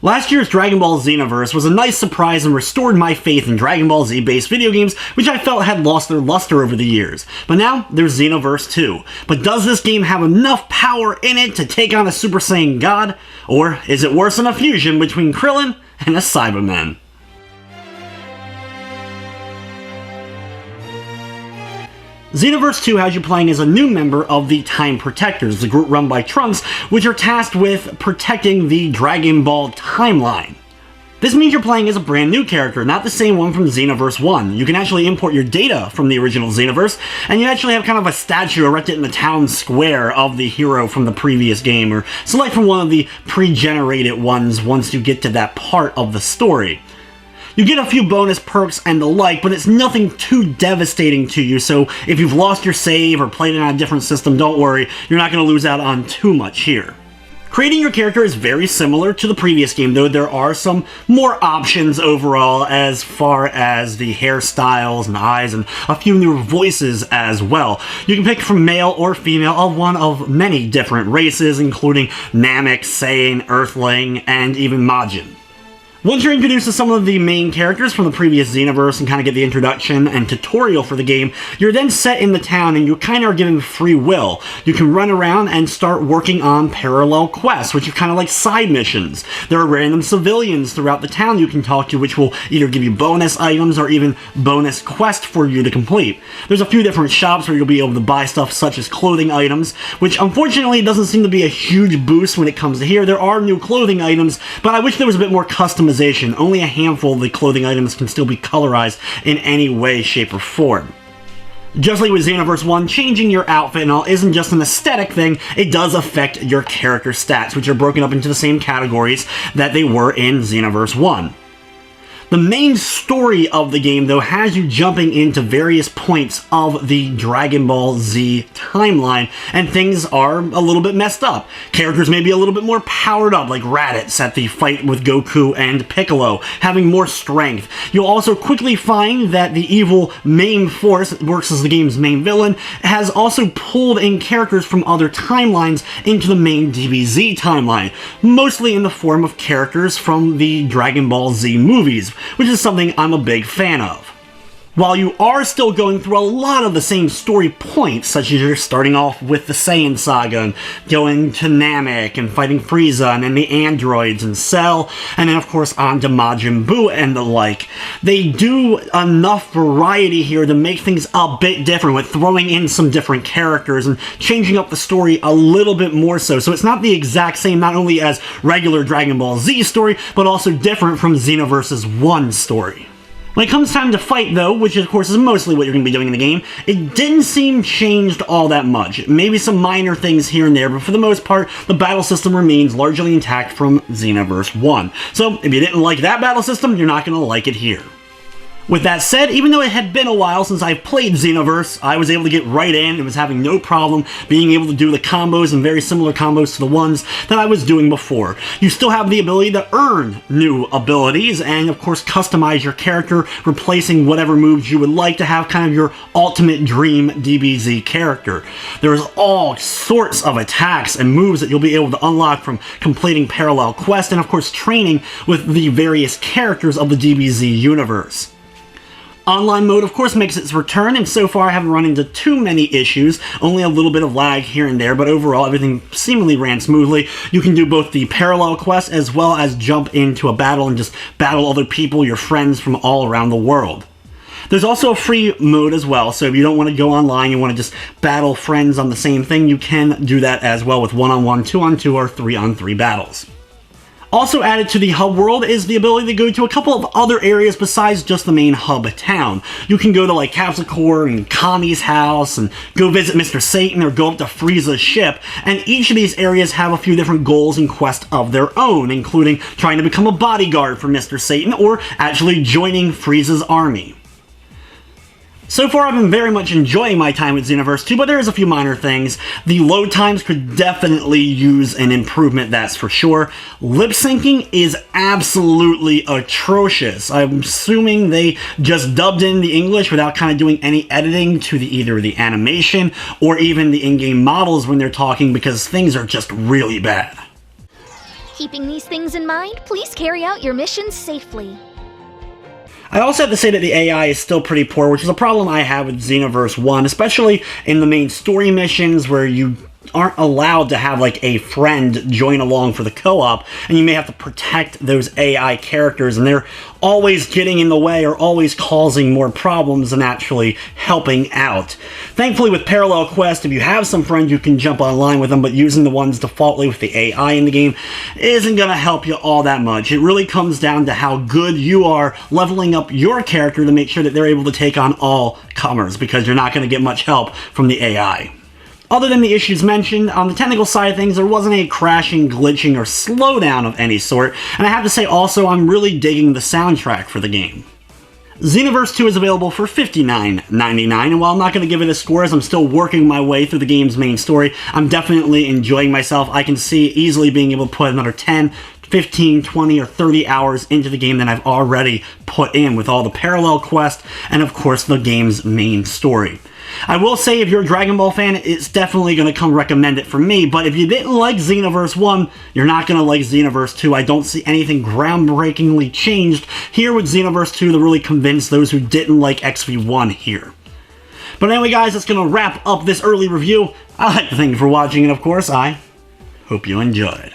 Last year's Dragon Ball Xenoverse was a nice surprise and restored my faith in Dragon Ball Z-based video games, which I felt had lost their luster over the years. But now, there's Xenoverse 2. But does this game have enough power in it to take on a Super Saiyan God? Or is it worse than a fusion between Krillin and a Cyberman? Xenoverse 2 has you playing as a new member of the Time Protectors, the group run by Trunks, which are tasked with protecting the Dragon Ball timeline. This means you're playing as a brand new character, not the same one from Xenoverse 1. You can actually import your data from the original Xenoverse, and you actually have kind of a statue erected in the town square of the hero from the previous game, or select from one of the pre-generated ones once you get to that part of the story. You get a few bonus perks and the like, but it's nothing too devastating to you, so if you've lost your save or played it on a different system, don't worry, you're not going to lose out on too much here. Creating your character is very similar to the previous game, though there are some more options overall as far as the hairstyles and eyes and a few new voices as well. You can pick from male or female of one of many different races, including Namek, Saiyan, Earthling, and even Majin. Once you're introduced to some of the main characters from the previous Xenoverse and kind of get the introduction and tutorial for the game, you're then set in the town and you kind of are given free will. You can run around and start working on parallel quests, which are kind of like side missions. There are random civilians throughout the town you can talk to, which will either give you bonus items or even bonus quests for you to complete. There's a few different shops where you'll be able to buy stuff such as clothing items, which unfortunately doesn't seem to be a huge boost when it comes to here. There are new clothing items, but I wish there was a bit more customization. Only a handful of the clothing items can still be colorized in any way, shape, or form. Just like with Xenoverse 1, changing your outfit and all isn't just an aesthetic thing, it does affect your character stats, which are broken up into the same categories that they were in Xenoverse 1. The main story of the game, though, has you jumping into various points of the Dragon Ball Z timeline, and things are a little bit messed up. Characters may be a little bit more powered up, like Raditz at the fight with Goku and Piccolo, having more strength. You'll also quickly find that the evil main force, that works as the game's main villain, has also pulled in characters from other timelines into the main DBZ timeline, mostly in the form of characters from the Dragon Ball Z movies, which is something I'm a big fan of. While you are still going through a lot of the same story points, such as you're starting off with the Saiyan Saga, and going to Namek, and fighting Frieza, and then the androids, and Cell, and then of course on to Majin Buu and the like, they do enough variety here to make things a bit different, with throwing in some different characters and changing up the story a little bit more so. So it's not the exact same, not only as regular Dragon Ball Z story, but also different from Xenoverse's 1 story. When it comes time to fight, though, which of course is mostly what you're going to be doing in the game, it didn't seem changed all that much. Maybe some minor things here and there, but for the most part, the battle system remains largely intact from Xenoverse 1. So, if you didn't like that battle system, you're not going to like it here. With that said, even though it had been a while since I've played Xenoverse, I was able to get right in and was having no problem being able to do the combos and very similar combos to the ones that I was doing before. You still have the ability to earn new abilities and of course customize your character, replacing whatever moves you would like to have kind of your ultimate dream DBZ character. There's all sorts of attacks and moves that you'll be able to unlock from completing parallel quests and of course training with the various characters of the DBZ universe. Online mode, of course, makes its return, and so far I haven't run into too many issues, only a little bit of lag here and there, but overall everything seemingly ran smoothly. You can do both the parallel quests as well as jump into a battle and just battle other people, your friends from all around the world. There's also a free mode as well, so if you don't want to go online, you want to just battle friends on the same thing, you can do that as well with 1-on-1, 2-on-2, or 3-on-3 battles. Also added to the hub world is the ability to go to a couple of other areas besides just the main hub town. You can go to like Capsule Corps and Kami's house and go visit Mr. Satan or go up to Frieza's ship, and each of these areas have a few different goals and quests of their own, including trying to become a bodyguard for Mr. Satan or actually joining Frieza's army. So far, I've been very much enjoying my time with Xenoverse 2, but there is a few minor things. The load times could definitely use an improvement, that's for sure. Lip syncing is absolutely atrocious. I'm assuming they just dubbed in the English without kind of doing any editing to either the animation or even the in-game models when they're talking, because things are just really bad. Keeping these things in mind, please carry out your missions safely. I also have to say that the AI is still pretty poor, which is a problem I have with Xenoverse 1, especially in the main story missions where you aren't allowed to have like a friend join along for the co-op, and you may have to protect those AI characters, and they're always getting in the way or always causing more problems than actually helping out. Thankfully with Parallel Quest, if you have some friends you can jump online with them, but using the ones defaultly with the AI in the game isn't going to help you all that much. It really comes down to how good you are leveling up your character to make sure that they're able to take on all comers, because you're not going to get much help from the AI. Other than the issues mentioned, on the technical side of things, there wasn't any crashing, glitching, or slowdown of any sort, and I have to say also I'm really digging the soundtrack for the game. Xenoverse 2 is available for $59.99, and while I'm not going to give it a score as I'm still working my way through the game's main story, I'm definitely enjoying myself. I can see easily being able to put another 10, 15, 20, or 30 hours into the game that I've already put in with all the parallel quests and of course the game's main story. I will say if you're a Dragon Ball fan, it's definitely going to come recommend it for me, but if you didn't like Xenoverse 1, you're not going to like Xenoverse 2. I don't see anything groundbreakingly changed here with Xenoverse 2 to really convince those who didn't like XV1 here. But anyway guys, that's going to wrap up this early review. I'd like to thank you for watching, and of course, I hope you enjoyed.